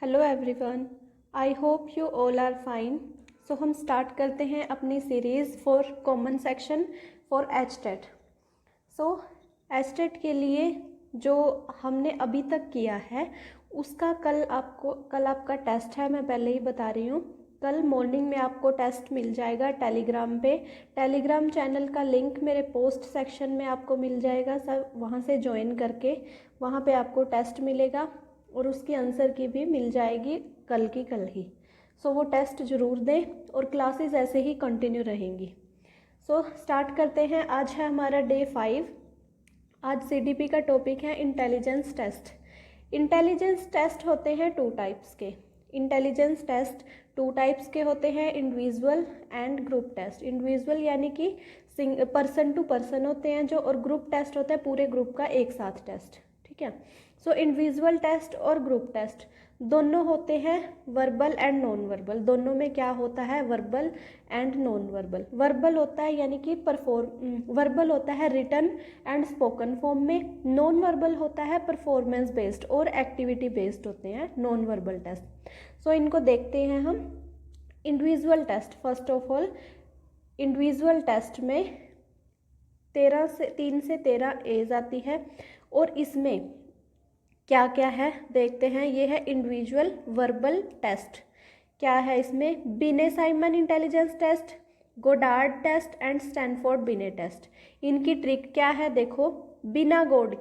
Hello everyone, I hope you all are fine. So हम start करते हैं अपनी series for common section for HTET. So HTET के लिए जो हमने अभी तक किया है उसका कल आपका टेस्ट है। मैं पहले ही बता रही हूँ, कल मॉर्निंग में आपको टेस्ट मिल जाएगा टेलीग्राम पे। टेलीग्राम चैनल का लिंक मेरे पोस्ट सेक्शन में आपको मिल जाएगा, सब वहाँ से ज्वाइन करके वहाँ पे आपको टेस्ट मिलेगा और उसकी आंसर की भी मिल जाएगी कल की कल ही। सो वो टेस्ट ज़रूर दें और क्लासेस ऐसे ही कंटिन्यू रहेंगी। सो स्टार्ट करते हैं। आज है हमारा डे 5। आज सीडीपी का टॉपिक है इंटेलिजेंस टेस्ट। इंटेलिजेंस टेस्ट होते हैं 2 टाइप्स के। इंटेलिजेंस टेस्ट 2 टाइप्स के होते हैं, individual and group test. Individual यानी कि पर्सन टू पर्सन होते हैं जो, और ग्रुप टेस्ट होता है पूरे ग्रुप का एक साथ टेस्ट। ठीक है। सो इंडिविजुअल टेस्ट और ग्रुप टेस्ट दोनों होते हैं वर्बल एंड नॉन वर्बल। दोनों में क्या होता है, verbal and non verbal. Verbal होता है यानी कि वर्बल होता है रिटन एंड स्पोकन फॉर्म में। नॉन वर्बल होता है परफॉर्मेंस बेस्ड और एक्टिविटी बेस्ड होते हैं नॉन वर्बल टेस्ट। सो इनको देखते हैं हम। Individual test, first of all individual test में 3 से 13 एज आती है और इसमें क्या क्या है देखते हैं। ये है इंडिविजुअल वर्बल टेस्ट। क्या है इसमें, Binet Simon intelligence test, Goddard test and Stanford Binet test. इनकी ट्रिक क्या है देखो, बिना गोड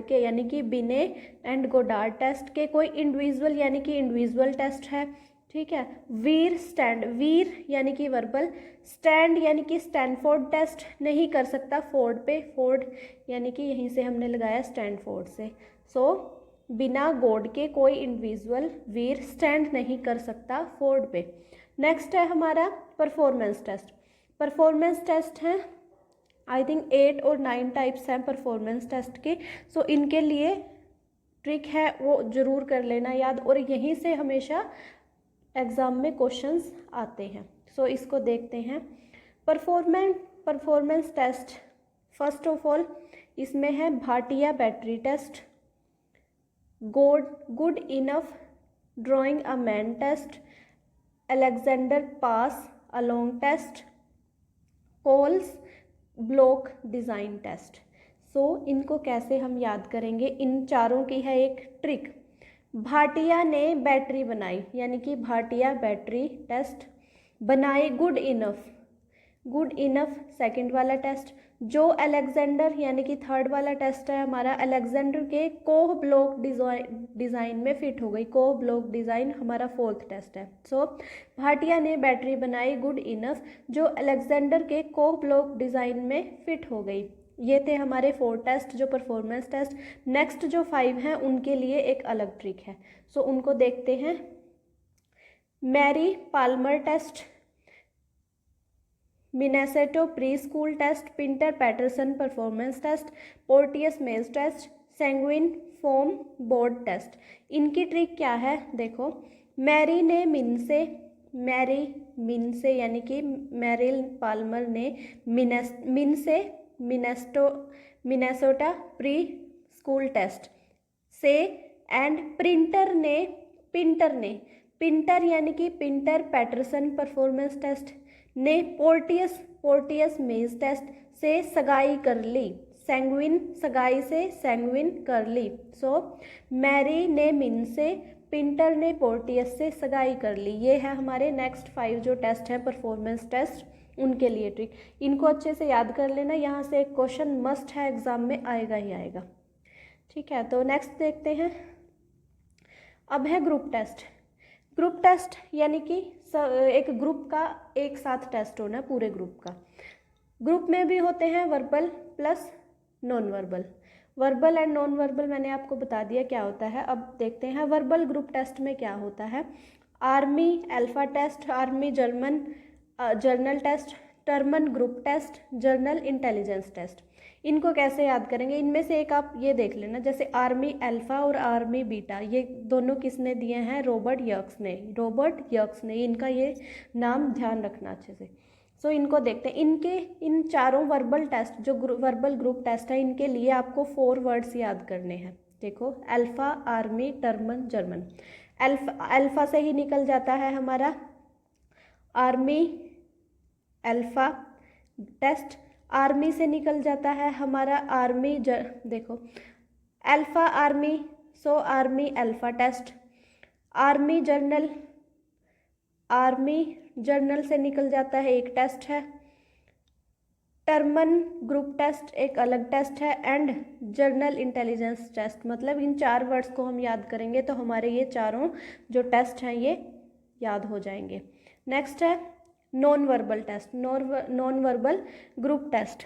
के यानी कि बिने एंड गोडार्ड टेस्ट के कोई इंडिविजुअल यानी कि इंडिविजुअल टेस्ट है। ठीक है। वीर यानी कि वर्बल, स्टैंड यानी कि स्टैनफोर्ड टेस्ट नहीं कर सकता फोर्ड पे, फोर्ड यानी कि यहीं से हमने लगाया स्टैनफोर्ड से। सो बिना गोड के कोई इंडिविजुअल वीर स्टैंड नहीं कर सकता फोर्ड पे। नेक्स्ट है हमारा परफॉर्मेंस टेस्ट। परफॉर्मेंस टेस्ट है आई थिंक 8 और 9 टाइप्स हैं परफॉर्मेंस टेस्ट के। सो इनके लिए ट्रिक है वो ज़रूर कर लेना याद, और यहीं से हमेशा एग्ज़ाम में क्वेश्चंस आते हैं। सो इसको देखते हैं। Performance test first of all इसमें है Bhatia battery test, Goodenough drawing a man test, Alexander pass along test, Kohs block design test. So इनको कैसे हम याद करेंगे, इन चारों की है एक ट्रिक। भाटिया ने बैटरी बनाई यानी कि भाटिया बैटरी टेस्ट बनाई। गुड इनफ सेकंड वाला टेस्ट। जो अलेक्जेंडर यानी कि थर्ड वाला टेस्ट है हमारा, अलेक्जेंडर के कोह ब्लॉक डिज़ाइन में फिट हो गई। कोह ब्लॉक डिज़ाइन हमारा 4th टेस्ट है। सो भाटिया ने बैटरी बनाई गुड इनफ जो अलेक्जेंडर के कोह ब्लॉक डिज़ाइन में फिट हो गई। ये थे हमारे 4 टेस्ट जो परफॉर्मेंस टेस्ट। नेक्स्ट जो 5 हैं उनके लिए एक अलग ट्रिक है। सो उनको देखते हैं। Merrill Palmer test, Minnesota preschool test, Pinter Paterson performance test, Porteus maze test, Seguin form board test. इनकी ट्रिक क्या है देखो, मैरी मिनसे यानी कि मैरिल पाल्मर ने मिनेसोटा प्री स्कूल टेस्ट से, एंड पिंटर यानी कि पिंटर पैटरसन परफॉर्मेंस टेस्ट ने पोर्टियस मेज टेस्ट से सगाई कर ली। सगाई से सैंग्विन कर ली। सो मैरी ने मिन से, पिंटर ने पोर्टियस से सगाई कर ली। ये है हमारे नेक्स्ट 5 जो टेस्ट हैं परफॉर्मेंस टेस्ट, उनके लिए ट्रिक। इनको अच्छे से याद कर लेना, यहाँ से एक क्वेश्चन मस्ट है, एग्जाम में आएगा ही आएगा। ठीक है, तो नेक्स्ट देखते हैं। अब है ग्रुप टेस्ट। ग्रुप टेस्ट यानी कि एक ग्रुप का एक साथ टेस्ट होना, पूरे ग्रुप का। ग्रुप में भी होते हैं verbal plus non verbal. Verbal and non verbal मैंने आपको बता दिया क्या होता है। अब देखते हैं वर्बल ग्रुप टेस्ट में क्या होता है। Army alpha test, army general test, Terman group test, general intelligence test. इनको कैसे याद करेंगे, इनमें से एक आप ये देख लेना, जैसे आर्मी अल्फा और आर्मी बीटा, ये दोनों किसने दिए हैं, रॉबर्ट यर्क्स ने। इनका ये नाम ध्यान रखना अच्छे से। सो इनको देखते हैं। इन चारों वर्बल टेस्ट जो वर्बल ग्रुप टेस्ट है, इनके लिए आपको 4 वर्ड्स याद करने हैं। देखो, alpha, army, Terman, German. Alpha से ही निकल जाता है हमारा आर्मी अल्फा टेस्ट, आर्मी से निकल जाता है हमारा आर्मी देखो alpha army, so army alpha test, army general से निकल जाता है एक टेस्ट है, टर्मन ग्रुप टेस्ट एक अलग टेस्ट है, एंड जर्नल इंटेलिजेंस टेस्ट। मतलब इन 4 वर्ड्स को हम याद करेंगे तो हमारे ये चारों जो टेस्ट हैं ये याद हो जाएंगे। नेक्स्ट है non verbal test, non verbal group test.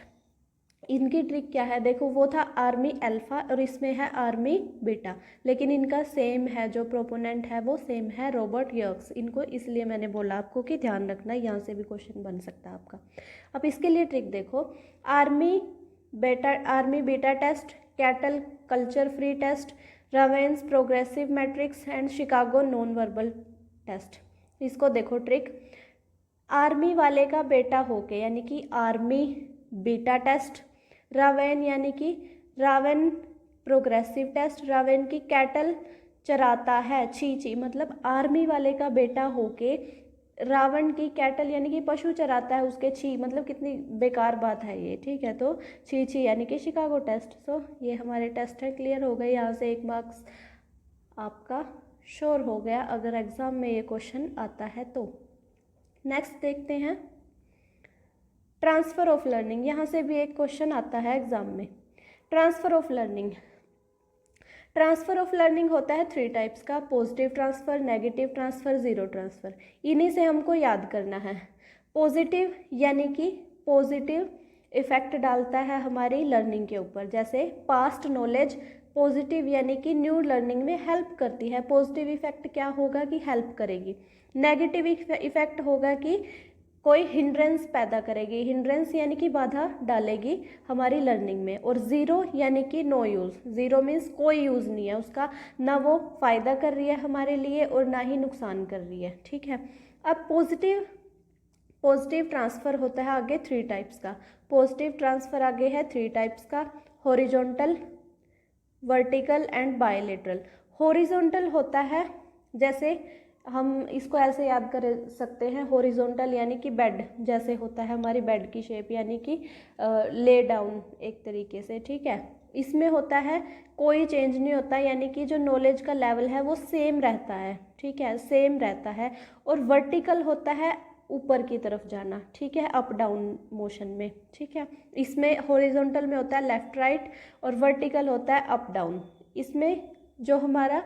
इनकी ट्रिक क्या है, देखो वो था आर्मी अल्फा और इसमें है आर्मी बीटा, लेकिन इनका सेम है, जो प्रोपोनेंट है वो सेम है, रॉबर्ट यर्क्स। इनको इसलिए मैंने बोला आपको कि ध्यान रखना, यहाँ से भी क्वेश्चन बन सकता है आपका। अब इसके लिए ट्रिक देखो, army beta test, Cattell culture free test, Raven's progressive matrix and Chicago non verbal test. इसको देखो ट्रिक, आर्मी वाले का बेटा होके यानी कि आर्मी बीटा टेस्ट, रावेन यानी कि रावेन प्रोग्रेसिव टेस्ट, रावेन की कैटल चराता है छी मतलब आर्मी वाले का बेटा होके रावण की कैटल यानी कि पशु चराता है उसके छी, मतलब कितनी बेकार बात है ये, ठीक है। तो छी यानी कि शिकागो टेस्ट। सो ये हमारे टेस्ट है, क्लियर हो गए। यहाँ से 1 मार्क्स आपका श्योर हो गया अगर एग्जाम में ये क्वेश्चन आता है तो। नेक्स्ट देखते हैं ट्रांसफ़र ऑफ लर्निंग। यहाँ से भी एक क्वेश्चन आता है एग्जाम में। ट्रांसफ़र ऑफ लर्निंग होता है 3 टाइप्स का, positive transfer, negative transfer, zero transfer. इन्हीं से हमको याद करना है। पॉजिटिव यानी कि पॉजिटिव इफ़ेक्ट डालता है हमारी लर्निंग के ऊपर, जैसे पास्ट नॉलेज पॉजिटिव यानी कि न्यू लर्निंग में हेल्प करती है। पॉजिटिव इफ़ेक्ट क्या होगा कि हेल्प करेगी। नेगेटिव इफ़ेक्ट होगा कि कोई हिंड्रेंस पैदा करेगी, हिंड्रेंस यानी कि बाधा डालेगी हमारी लर्निंग में। और ज़ीरो यानी कि नो यूज़, ज़ीरो मीन्स कोई यूज़ नहीं है उसका, ना वो फ़ायदा कर रही है हमारे लिए और ना ही नुकसान कर रही है, ठीक है। अब पॉजिटिव ट्रांसफ़र होता है आगे 3 टाइप्स का। पॉजिटिव ट्रांसफ़र आगे है 3 टाइप्स का, horizontal, vertical and bilateral. Horizontal होता है, जैसे हम इसको ऐसे याद कर सकते हैं, हॉरिजॉन्टल यानी कि बेड जैसे होता है हमारी बेड की शेप, यानी कि ले डाउन एक तरीके से, ठीक है। इसमें होता है कोई चेंज नहीं होता, यानी कि जो नॉलेज का लेवल है वो सेम रहता है, ठीक है, सेम रहता है। और वर्टिकल होता है ऊपर की तरफ जाना, ठीक है, अप डाउन मोशन में, ठीक है। इसमें हॉरिजॉन्टल में होता है लेफ्ट राइट और वर्टिकल होता है अप डाउन। इसमें जो हमारा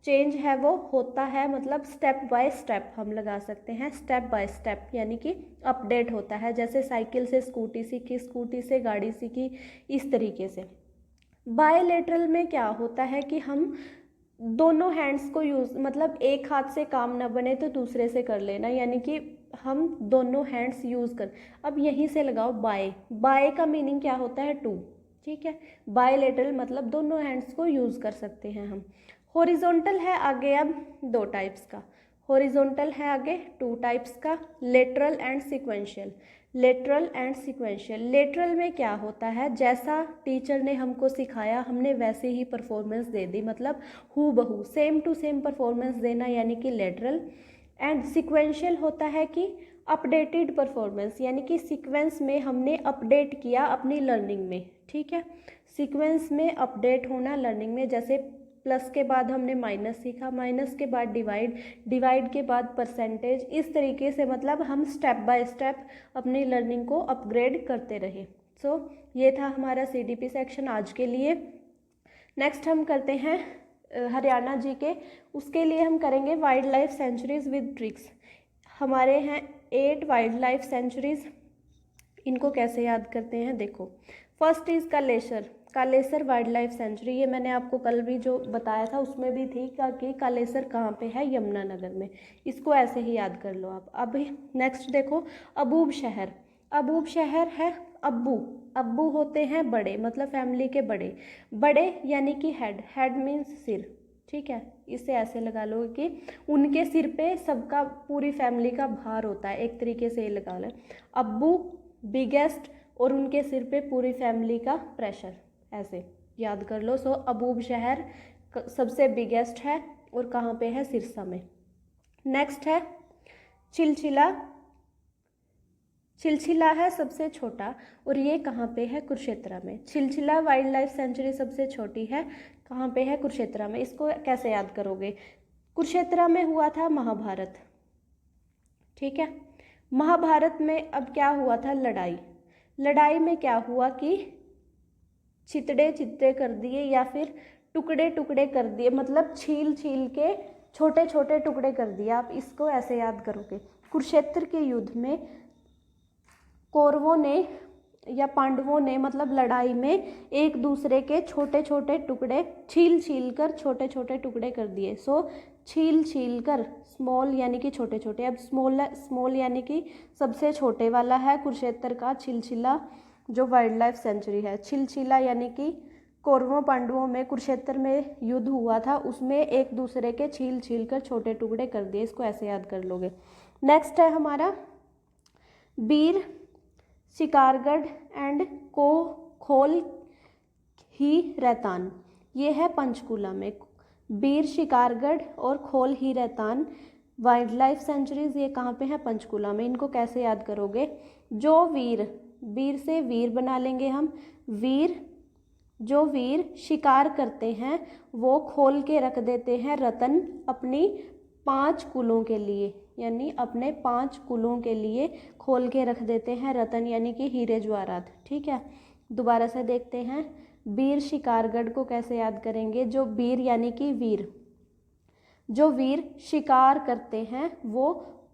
चेंज है वो होता है, मतलब स्टेप बाय स्टेप हम लगा सकते हैं, स्टेप बाय स्टेप यानी कि अपडेट होता है, जैसे साइकिल से स्कूटी सीखी, स्कूटी से गाड़ी सीखी, इस तरीके से। बायलेटरल में क्या होता है कि हम दोनों हैंड्स को यूज़, मतलब एक हाथ से काम ना बने तो दूसरे से कर लेना, यानी कि हम दोनों हैंड्स यूज़ कर। अब यहीं से लगाओ बाय का मीनिंग क्या होता है 2, ठीक है। बायलेटरल मतलब दोनों हैंड्स को यूज़ कर सकते हैं हम। हॉरिजॉन्टल है आगे अब 2 टाइप्स का, हॉरिजॉन्टल है आगे 2 टाइप्स का, लेटरल एंड सिक्वेंशियल। लेटरल में क्या होता है, जैसा टीचर ने हमको सिखाया हमने वैसे ही परफॉर्मेंस दे दी, मतलब हूबहू सेम टू सेम परफॉर्मेंस देना, यानी कि लेटरल। एंड सिक्वेंशियल होता है कि अपडेटेड परफॉर्मेंस, यानी कि सीक्वेंस में हमने अपडेट किया अपनी लर्निंग में, ठीक है। सीक्वेंस में अपडेट होना लर्निंग में, जैसे प्लस के बाद हमने माइनस सीखा, माइनस के बाद डिवाइड के बाद परसेंटेज, इस तरीके से मतलब हम स्टेप बाय स्टेप अपनी लर्निंग को अपग्रेड करते रहे। सो ये था हमारा CDP सेक्शन आज के लिए। नेक्स्ट हम करते हैं हरियाणा जी के, उसके लिए हम करेंगे wild life sanctuaries with tricks. हमारे हैं 8 वाइल्ड लाइफ सेंचुरीज, इनको कैसे याद करते हैं देखो। First is Kalesar wild life sanctuary, ये मैंने आपको कल भी जो बताया था उसमें भी थी कि कालेसर कहाँ पे है, यमुनानगर में। इसको ऐसे ही याद कर लो आप। अब नेक्स्ट देखो अबूब शहर है अब्बू होते हैं बड़े, मतलब फैमिली के बड़े यानी कि हेड मीन्स सिर, ठीक है। इसे ऐसे लगा लो कि उनके सिर पे सबका पूरी फैमिली का भार होता है, एक तरीके से ये लगा लो। अब्बू बिगेस्ट और उनके सिर पे पूरी फैमिली का प्रेशर, ऐसे याद कर लो। सो अबूब शहर सबसे बिगेस्ट है, और कहाँ पे है, सिरसा में। नेक्स्ट है चिलचिला। चिलचिला है सबसे छोटा और ये कहाँ पे है, कुरुक्षेत्र में। चिलचिला वाइल्ड लाइफ सेंचुरी सबसे छोटी है, कहाँ पे है, कुरुक्षेत्र में। इसको कैसे याद करोगे, कुरुक्षेत्र में हुआ था महाभारत, ठीक है। महाभारत में अब क्या हुआ था, लड़ाई। लड़ाई में क्या हुआ कि चितड़े चितड़े कर दिए या फिर टुकड़े टुकड़े कर दिए, मतलब छील छील के छोटे छोटे टुकड़े कर दिए। आप इसको ऐसे याद करोगे, कुरुक्षेत्र के युद्ध में कौरवों ने या पांडवों ने मतलब लड़ाई में एक दूसरे के छोटे छोटे टुकड़े छील छील कर छोटे छोटे टुकड़े कर दिए। सो छील छील कर, स्मॉल यानी कि छोटे छोटे। अब स्मॉल यानी कि सबसे छोटे वाला है कुरुक्षेत्र का छिलछिला जो वाइल्ड लाइफ सेंचुरी है। छिलछिला यानी कि कौरवों पांडवों में कुरुक्षेत्र में युद्ध हुआ था, उसमें एक दूसरे के छील छील कर छोटे टुकड़े कर दिए। इसको ऐसे याद कर लोगे। नेक्स्ट है हमारा बीर शिकारगढ़ एंड को खोल ही रैतान। ये है पंचकुला में। बीर शिकारगढ़ और खोल ही रैतान वाइल्ड लाइफ सेंचुरीज, ये कहाँ पे है, पंचकुला में। इनको कैसे याद करोगे, जो वीर, वीर से वीर बना लेंगे हम। वीर, जो वीर शिकार करते हैं वो खोल के रख देते हैं रतन अपनी 5 कुलों के लिए, यानी अपने 5 कुलों के लिए खोल के रख देते हैं रतन यानी कि हीरे जवाहरात, ठीक है। दोबारा से देखते हैं, बीर शिकारगढ़ को कैसे याद करेंगे, जो बीर यानी कि वीर, जो वीर शिकार करते हैं वो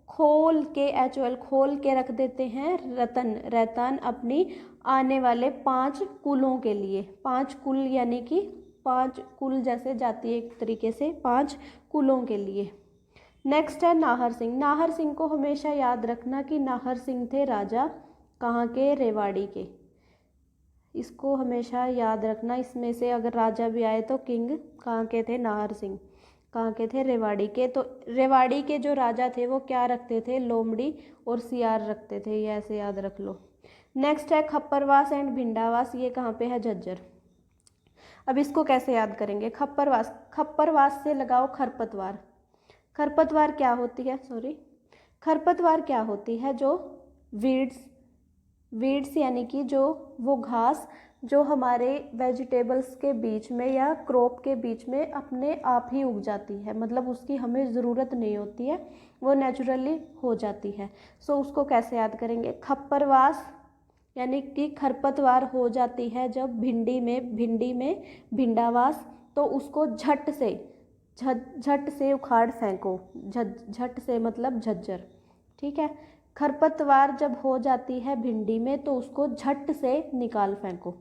खोल के HOL खोल के रख देते हैं रतन, रैतान अपनी आने वाले 5 कुलों के लिए। 5 कुल यानी कि 5 कुल जैसे जाती है एक तरीके से, 5 कुलों के लिए। नेक्स्ट है नाहर सिंह। नाहर सिंह को हमेशा याद रखना कि नाहर सिंह थे राजा कहाँ के, रेवाड़ी के। इसको हमेशा याद रखना, इसमें से अगर राजा भी आए तो किंग कहाँ के थे, नाहर सिंह कहाँ के थे, रेवाड़ी के। तो रेवाड़ी के जो राजा थे वो क्या रखते थे, लोमड़ी और सियार रखते थे, ये ऐसे याद रख लो। नेक्स्ट है खप्परवास एंड भिंडावास, ये कहाँ पे है, झज्जर। अब इसको कैसे याद करेंगे, खप्परवास, खप्परवास से लगाओ खरपतवार। खरपतवार क्या होती है, खरपतवार क्या होती है, जो वीड्स यानी कि जो वो घास जो हमारे वेजिटेबल्स के बीच में या क्रॉप के बीच में अपने आप ही उग जाती है, मतलब उसकी हमें ज़रूरत नहीं होती है, वो नेचुरली हो जाती है। सो उसको कैसे याद करेंगे, खप्परवास यानी कि खरपतवार हो जाती है जब भिंडी में भिंडावास, तो उसको झट से उखाड़ फेंको। झट से मतलब झज्जर, ठीक है। खरपतवार जब हो जाती है भिंडी में तो उसको झट से निकाल फेंको।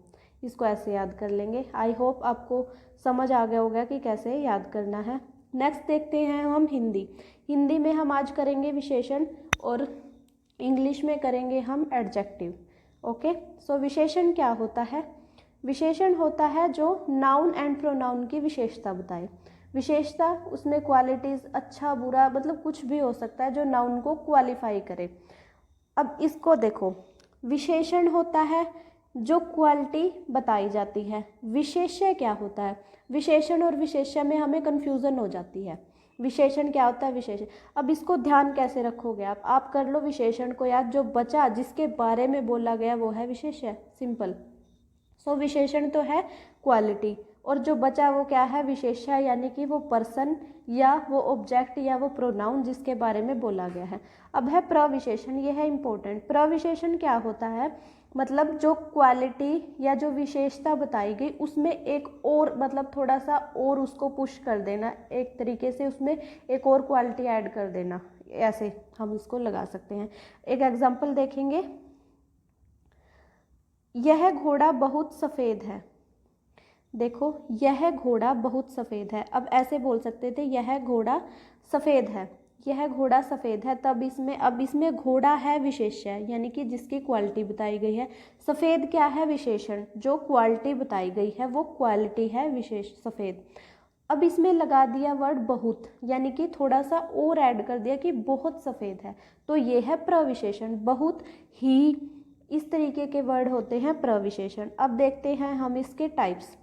इसको ऐसे याद कर लेंगे। आई होप आपको समझ आ गया होगा कि कैसे याद करना है। नेक्स्ट देखते हैं हम हिंदी। हिंदी में हम आज करेंगे विशेषण और इंग्लिश में करेंगे हम एडजेक्टिव। ओके, सो विशेषण क्या होता है, विशेषण होता है जो नाउन एंड प्रोनाउन की विशेषता बताए। विशेषता उसमें क्वालिटीज़, अच्छा बुरा मतलब कुछ भी हो सकता है जो नाउन को क्वालिफाई करे। अब इसको देखो, विशेषण होता है जो क्वालिटी बताई जाती है। विशेष्य क्या होता है, विशेषण और विशेष्य में हमें कन्फ्यूज़न हो जाती है। विशेषण क्या होता है, विशेषण। अब इसको ध्यान कैसे रखोगे आप कर लो विशेषण को याद, जो बचा जिसके बारे में बोला गया वो है विशेष्य, सिंपल। सो विशेषण तो है क्वालिटी और जो बचा वो क्या है, विशेष्य, यानी कि वो पर्सन या वो ऑब्जेक्ट या वो प्रोनाउन जिसके बारे में बोला गया है। अब है प्रविशेषण, ये है इम्पोर्टेंट। प्रविशेषण क्या होता है, मतलब जो क्वालिटी या जो विशेषता बताई गई उसमें एक और मतलब थोड़ा सा और उसको पुश कर देना, एक तरीके से उसमें एक और क्वालिटी ऐड कर देना, ऐसे हम इसको लगा सकते हैं। एक एग्जांपल देखेंगे, यह घोड़ा बहुत सफ़ेद है। देखो, यह घोड़ा बहुत सफ़ेद है। अब ऐसे बोल सकते थे, यह घोड़ा सफ़ेद है, यह घोड़ा सफ़ेद है। तब इसमें घोड़ा है विशेष्य, यानी कि जिसकी क्वालिटी बताई गई है। सफ़ेद क्या है, विशेषण, जो क्वालिटी बताई गई है वो क्वालिटी है विशेष सफ़ेद। अब इसमें लगा दिया वर्ड बहुत, यानी कि थोड़ा सा और ऐड कर दिया कि बहुत सफ़ेद है, तो ये है प्रविशेषण। बहुत ही, इस तरीके के वर्ड होते हैं प्रविशेषण। अब देखते हैं हम इसके टाइप्स।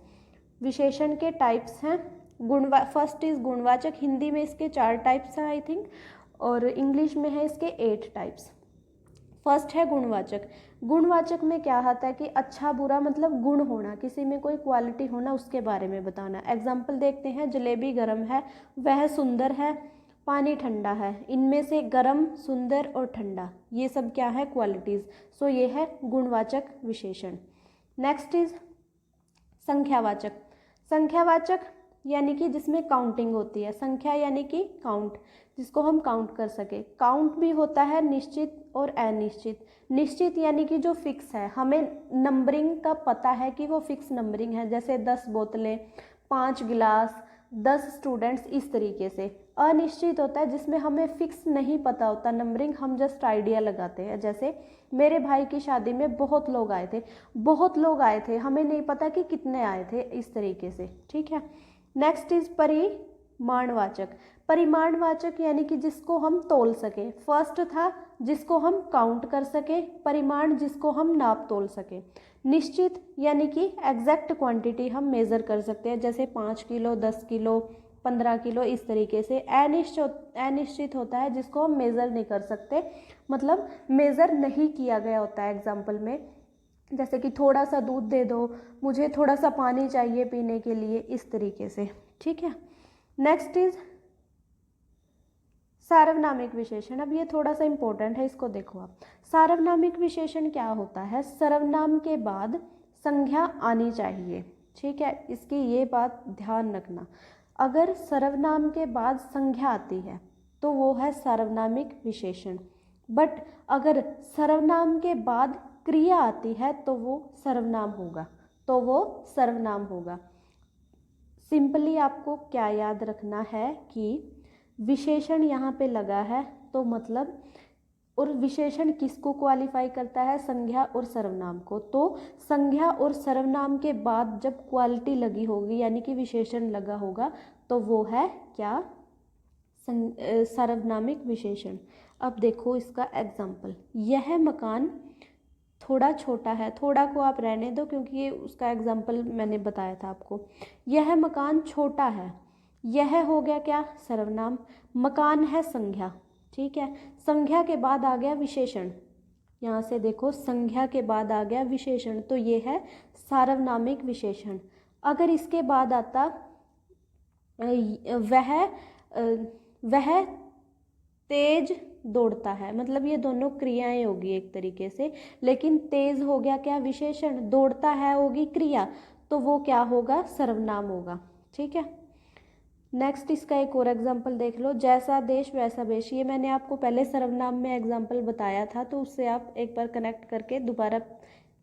विशेषण के टाइप्स हैं फर्स्ट इज गुणवाचक, हिंदी में इसके 4 टाइप्स हैं आई थिंक, और इंग्लिश में है इसके 8 टाइप्स। फर्स्ट है गुणवाचक। गुणवाचक में क्या आता है कि अच्छा बुरा मतलब गुण होना, किसी में कोई क्वालिटी होना, उसके बारे में बताना। एग्जाम्पल देखते हैं, जलेबी गर्म है, वह सुंदर है, पानी ठंडा है। इनमें से गर्म, सुंदर और ठंडा, ये सब क्या है? क्वालिटीज़। सो ये है गुणवाचक विशेषण। Next is संख्यावाचक। संख्यावाचक यानी कि जिसमें काउंटिंग होती है, संख्या यानी कि काउंट, जिसको हम काउंट कर सके। काउंट भी होता है निश्चित और अनिश्चित। निश्चित यानी कि जो फिक्स है, हमें नंबरिंग का पता है कि वो फिक्स नंबरिंग है, जैसे 10 बोतलें, 5 गिलास, 10 स्टूडेंट्स, इस तरीके से। अनिश्चित होता है जिसमें हमें फिक्स नहीं पता होता नंबरिंग, हम जस्ट आइडिया लगाते हैं। जैसे मेरे भाई की शादी में बहुत लोग आए थे, बहुत लोग आए थे, हमें नहीं पता कि कितने आए थे, इस तरीके से, ठीक है। Next is परिमाणवाचक। परिमाणवाचक यानी कि जिसको हम तोल सके। फर्स्ट था जिसको हम काउंट कर सके, परिमाण जिसको हम नाप तोल सके। निश्चित यानी कि एग्जैक्ट क्वांटिटी हम मेज़र कर सकते हैं, जैसे 5 किलो, 10 किलो, 15 किलो, इस तरीके से। अनिश्चित होता है जिसको हम मेज़र नहीं कर सकते, मतलब मेज़र नहीं किया गया होता है। एग्जाम्पल में जैसे कि थोड़ा सा दूध दे दो, मुझे थोड़ा सा पानी चाहिए पीने के लिए, इस तरीके से, ठीक है। नेक्स्ट इज सार्वनामिक विशेषण। अब ये थोड़ा सा इंपॉर्टेंट है, इसको देखो आप। सार्वनामिक विशेषण क्या होता है? सर्वनाम के बाद संज्ञा आनी चाहिए, ठीक है, इसकी ये बात ध्यान रखना। अगर सर्वनाम के बाद संज्ञा आती है तो वो है सार्वनामिक विशेषण, बट अगर सर्वनाम के बाद क्रिया आती है तो वो सर्वनाम होगा, तो वो सर्वनाम होगा। सिंपली आपको क्या याद रखना है कि विशेषण यहाँ पे लगा है तो मतलब, और विशेषण किसको क्वालिफाई करता है? संज्ञा और सर्वनाम को। तो संज्ञा और सर्वनाम के बाद जब क्वालिटी लगी होगी यानी कि विशेषण लगा होगा तो वो है क्या? सार्वनामिक विशेषण। अब देखो इसका एग्जाम्पल, यह मकान थोड़ा छोटा है, थोड़ा को आप रहने दो क्योंकि ये उसका एग्जाम्पल मैंने बताया था आपको। यह मकान छोटा है, यह हो गया क्या? सर्वनाम। मकान है संज्ञा, ठीक है। संज्ञा के बाद आ गया विशेषण, यहाँ से देखो संज्ञा के बाद आ गया विशेषण, तो ये है सार्वनामिक विशेषण। अगर इसके बाद आता वह तेज दौड़ता है, मतलब ये दोनों क्रियाएं होगी एक तरीके से, लेकिन तेज हो गया क्या? विशेषण। दौड़ता है होगी क्रिया, तो वो क्या होगा? सर्वनाम होगा, ठीक है। नेक्स्ट इसका एक और एग्जाम्पल देख लो, जैसा देश वैसा भेष। ये मैंने आपको पहले सर्वनाम में एग्जाम्पल बताया था, तो उससे आप एक बार कनेक्ट करके दोबारा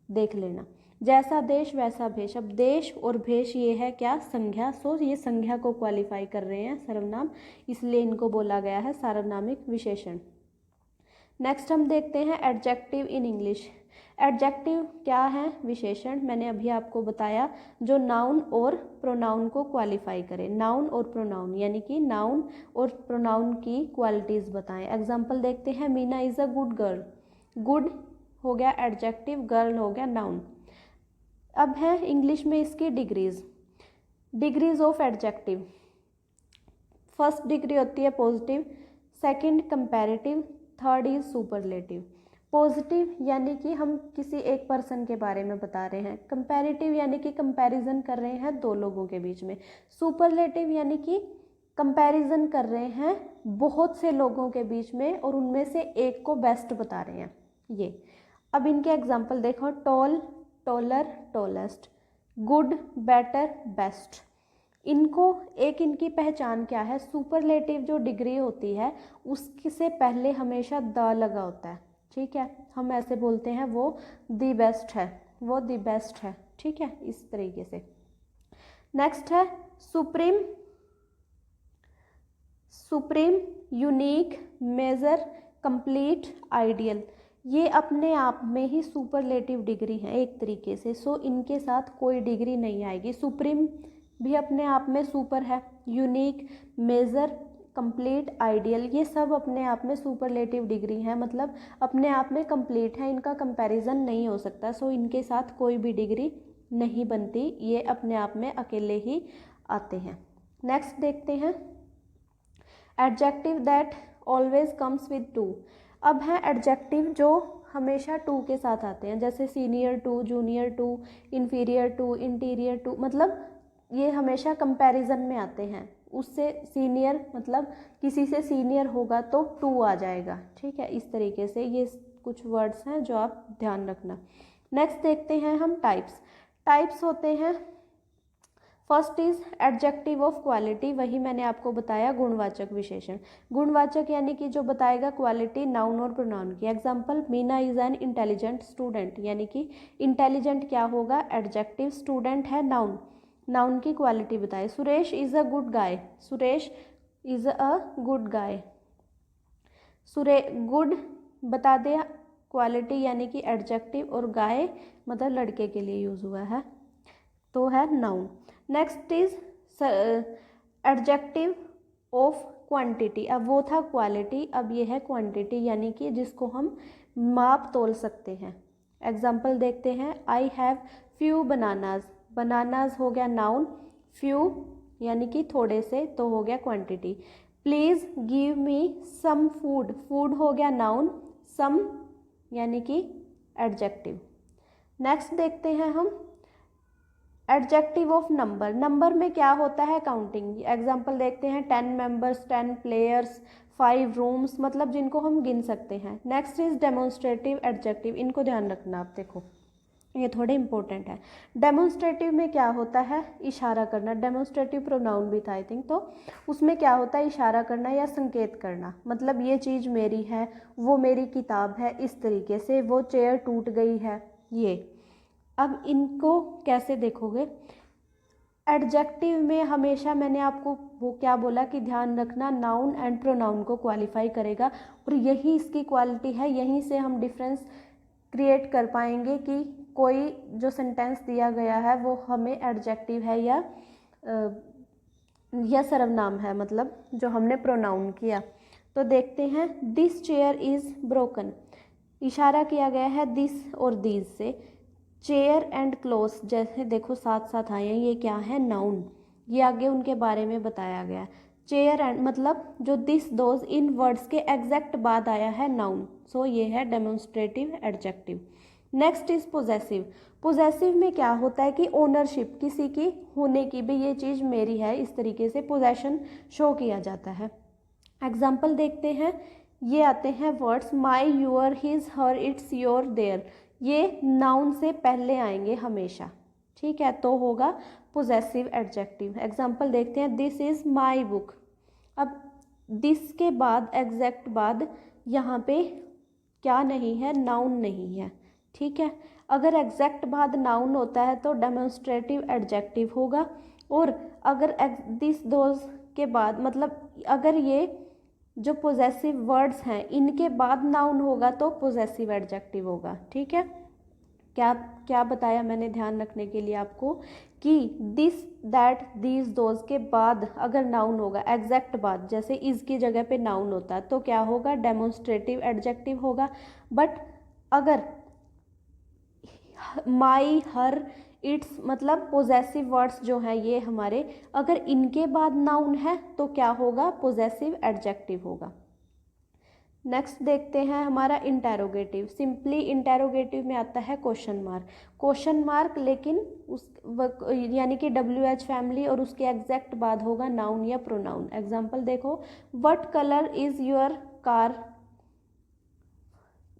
देख लेना। जैसा देश वैसा भेष। अब देश और भेष ये है क्या? संज्ञा। सो ये संज्ञा को क्वालिफाई कर रहे हैं सर्वनाम, इसलिए इनको बोला गया है सार्वनामिक विशेषण। नेक्स्ट हम देखते हैं एडजेक्टिव इन इंग्लिश। एडजेक्टिव क्या है? विशेषण। मैंने अभी आपको बताया जो नाउन और प्रोनाउन को क्वालिफाई करे। नाउन और प्रोनाउन यानी कि नाउन और प्रोनाउन की क्वालिटीज़ बताएं। एग्जाम्पल देखते हैं, Meena is a good girl. Good हो गया एडजेक्टिव, गर्ल हो गया नाउन। अब है इंग्लिश में इसकी degrees. Degrees of adjective. First degree होती है positive, second comparative, third is superlative. Positive यानी कि हम किसी एक पर्सन के बारे में बता रहे हैं। कंपैरेटिव यानी कि कंपैरिजन कर रहे हैं दो लोगों के बीच में। सुपरलेटिव यानी कि कंपैरिजन कर रहे हैं बहुत से लोगों के बीच में और उनमें से एक को बेस्ट बता रहे हैं। ये अब इनके एग्जाम्पल देखो, tall, taller, tallest, good, better, best. इनको एक इनकी पहचान क्या है? सुपरलेटिव जो डिग्री होती है उससे पहले हमेशा द लगा होता है, ठीक है। हम ऐसे बोलते हैं वो द बेस्ट है, वो द बेस्ट है, ठीक है, इस तरीके से। नेक्स्ट है supreme. Supreme, unique, major, complete, ideal. ये अपने आप में ही सुपरलेटिव डिग्री है एक तरीके से। सो इनके साथ कोई डिग्री नहीं आएगी। सुप्रीम भी अपने आप में सुपर है, यूनिक, मेजर, कंप्लीट, आइडियल, ये सब अपने आप में सुपरलेटिव डिग्री है, मतलब अपने आप में कंप्लीट है, इनका कंपैरिजन नहीं हो सकता। सो इनके साथ कोई भी डिग्री नहीं बनती, ये अपने आप में अकेले ही आते हैं। नेक्स्ट देखते हैं adjective that always comes with two. अब है एडजेक्टिव जो हमेशा टू के साथ आते हैं, जैसे senior to, junior to, inferior to, interior to, मतलब ये हमेशा कंपैरिजन में आते हैं। उससे सीनियर मतलब किसी से सीनियर होगा तो टू आ जाएगा, ठीक है। इस तरीके से ये कुछ वर्ड्स हैं जो आप ध्यान रखना। नेक्स्ट देखते हैं हम टाइप्स। टाइप्स होते हैं, first is adjective of quality, वही मैंने आपको बताया गुणवाचक विशेषण। गुणवाचक यानी कि जो बताएगा क्वालिटी नाउन और प्रोनाउन की। Example, Meena is an intelligent student, यानी कि इंटेलिजेंट क्या होगा, एडजेक्टिव, स्टूडेंट है नाउन, नाउन की क्वालिटी बताए। Suresh is a good guy, Suresh is a good guy, good बता दे क्वालिटी यानी कि एडजेक्टिव, और गाय मतलब लड़के के लिए यूज हुआ है तो है noun. Next is adjective of quantity. अब वो था क्वालिटी, अब ये है क्वांटिटी यानी कि जिसको हम माप तोल सकते हैं। एग्जाम्पल देखते हैं, I have few bananas, bananas हो गया नाउन, फ्यू यानी कि थोड़े से, तो हो गया quantity. Please give me some food, food हो गया नाउन, सम यानी कि एडजेक्टिव। नेक्स्ट देखते हैं हम एडजेक्टिव ऑफ नंबर। नंबर में क्या होता है, काउंटिंग। एग्जाम्पल देखते हैं, 10 मेंबर्स, 10 प्लेयर्स, 5 रूम्स, मतलब जिनको हम गिन सकते हैं। नेक्स्ट इज डेमोन्स्ट्रेटिव एडजेक्टिव, इनको ध्यान रखना आप, देखो ये थोड़े इंपॉर्टेंट है। डेमोन्स्ट्रेटिव में क्या होता है, इशारा करना। डेमोन्स्ट्रेटिव प्रोनाउन भी था आई थिंक, तो उसमें क्या होता है, इशारा करना या संकेत करना, मतलब ये चीज़ मेरी है, वो मेरी किताब है, इस तरीके से, वो चेयर टूट गई है, ये। अब इनको कैसे देखोगे, एडजेक्टिव में हमेशा मैंने आपको वो क्या बोला कि ध्यान रखना नाउन एंड प्रोनाउन को क्वालिफाई करेगा, और यही इसकी क्वालिटी है, यहीं से हम डिफरेंस क्रिएट कर पाएंगे कि कोई जो सेंटेंस दिया गया है वो हमें एडजेक्टिव है या सर्वनाम है, मतलब जो हमने प्रोनाउन किया। तो देखते हैं, दिस चेयर इज़ ब्रोकन, इशारा किया गया है दिस और दीज से। चेयर एंड क्लोथ जैसे देखो साथ साथ आए हैं, ये क्या है, नाउन, ये आगे उनके बारे में बताया गया। चेयर एंड मतलब जो दिस दोज इन वर्ड्स के एग्जैक्ट बाद आया है नाउन, सो ये है demonstrative adjective. Next is possessive. Possessive में क्या होता है कि ओनरशिप, किसी की होने की, भी ये चीज़ मेरी है, इस तरीके से पोजेशन शो किया जाता है। एग्जाम्पल देखते हैं, ये आते हैं words my, your, his, her, its, your, their, ये नाउन से पहले आएंगे हमेशा, ठीक है, तो होगा पोजेसिव एडजेक्टिव। एग्जाम्पल देखते हैं, दिस इज़ माई बुक। अब दिस के बाद एग्जैक्ट बाद यहाँ पे क्या नहीं है, नाउन नहीं है, ठीक है। अगर एग्जैक्ट बाद नाउन होता है तो डेमोन्स्ट्रेटिव एडजेक्टिव होगा, और अगर दिस दोज के बाद मतलब अगर ये जो पोजेसिव वर्ड्स हैं इनके बाद नाउन होगा तो पोजेसिव एडजेक्टिव होगा, ठीक है। क्या क्या बताया मैंने ध्यान रखने के लिए आपको कि दिस, दैट, दीज, दोज के बाद अगर नाउन होगा एग्जैक्ट बाद, जैसे इज की जगह पे नाउन होता है तो क्या होगा, डेमोन्स्ट्रेटिव एडजेक्टिव होगा। बट अगर माई, हर, इट्स मतलब पोजेसिव वर्ड्स जो हैं ये हमारे, अगर इनके बाद नाउन है तो क्या होगा, पोजेसिव एडजेक्टिव होगा। नेक्स्ट देखते हैं हमारा इंटेरोगेटिव। सिंपली इंटेरोगेटिव में आता है क्वेश्चन मार्क, क्वेश्चन मार्क, लेकिन उस यानी कि WH फैमिली और उसके एग्जैक्ट बाद होगा नाउन या प्रोनाउन। एग्जांपल देखो, what colour is your car,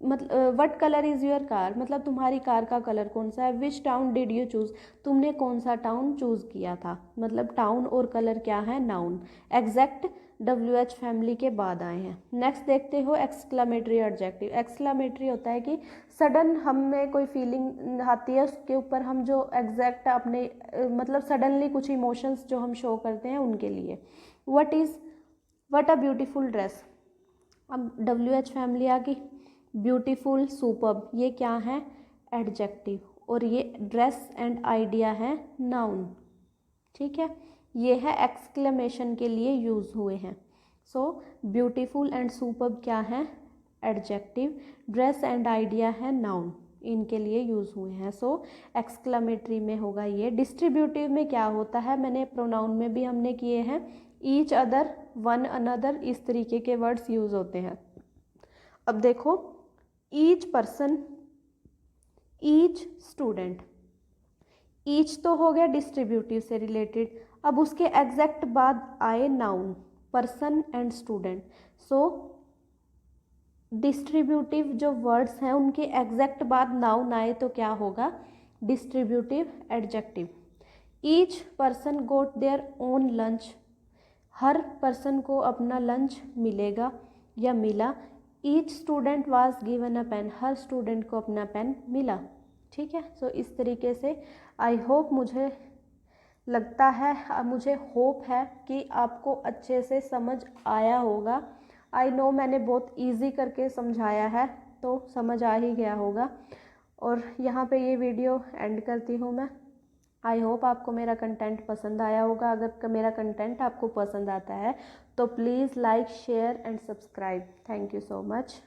मतलब what colour is your car मतलब तुम्हारी कार का कलर कौन सा है। Which town did you choose, तुमने कौन सा टाउन चूज़ किया था, मतलब टाउन और कलर क्या है, नाउन, एग्जैक्ट WH फैमिली के बाद आए हैं। नेक्स्ट देखते हो एक्सक्लामेटरी एडजेक्टिव। एक्सक्लामेटरी होता है कि सडन हमें कोई फीलिंग आती है उसके ऊपर हम जो एग्जैक्ट अपने मतलब सडनली कुछ इमोशंस जो हम शो करते हैं उनके लिए। व्हाट अ ब्यूटीफुल ड्रेस, अब WH फैमिली आ गई, ब्यूटीफुल, सुपर्ब, ये क्या है, एडजेक्टिव, और ये ड्रेस एंड आइडिया है नाउन, ठीक है। ये है एक्सक्लेमेशन के लिए यूज़ हुए हैं। सो ब्यूटीफुल एंड सुपर्ब क्या है, एडजेक्टिव, ड्रेस एंड आइडिया है नाउन। इनके लिए यूज़ हुए हैं। सो एक्सक्लेमेटरी में होगा ये। डिस्ट्रीब्यूटिव में क्या होता है, मैंने प्रोनाउन में भी हमने किए हैं, ईच अदर, वन अनदर, इस तरीके के वर्ड्स यूज़ होते हैं। अब देखो, each person, each student, each तो हो गया डिस्ट्रीब्यूटिव से रिलेटेड। अब उसके एग्जैक्ट बाद आए noun, person and student. So distributive जो वर्ड्स हैं उनके एग्जैक्ट बाद नाउन आए तो क्या होगा, distributive adjective. Each person got their own lunch, हर पर्सन को अपना लंच मिलेगा या मिला। Each student was given a pen, हर स्टूडेंट को अपना पेन मिला। ठीक है, सो इस तरीके से आई होप, मुझे लगता है, मुझे होप है कि आपको अच्छे से समझ आया होगा। आई नो मैंने बहुत इजी करके समझाया है तो समझ आ ही गया होगा। और यहाँ पे ये वीडियो एंड करती हूँ मैं। आई होप आपको मेरा कंटेंट पसंद आया होगा। अगर मेरा कंटेंट आपको पसंद आता है तो please like, share and subscribe. Thank you so much.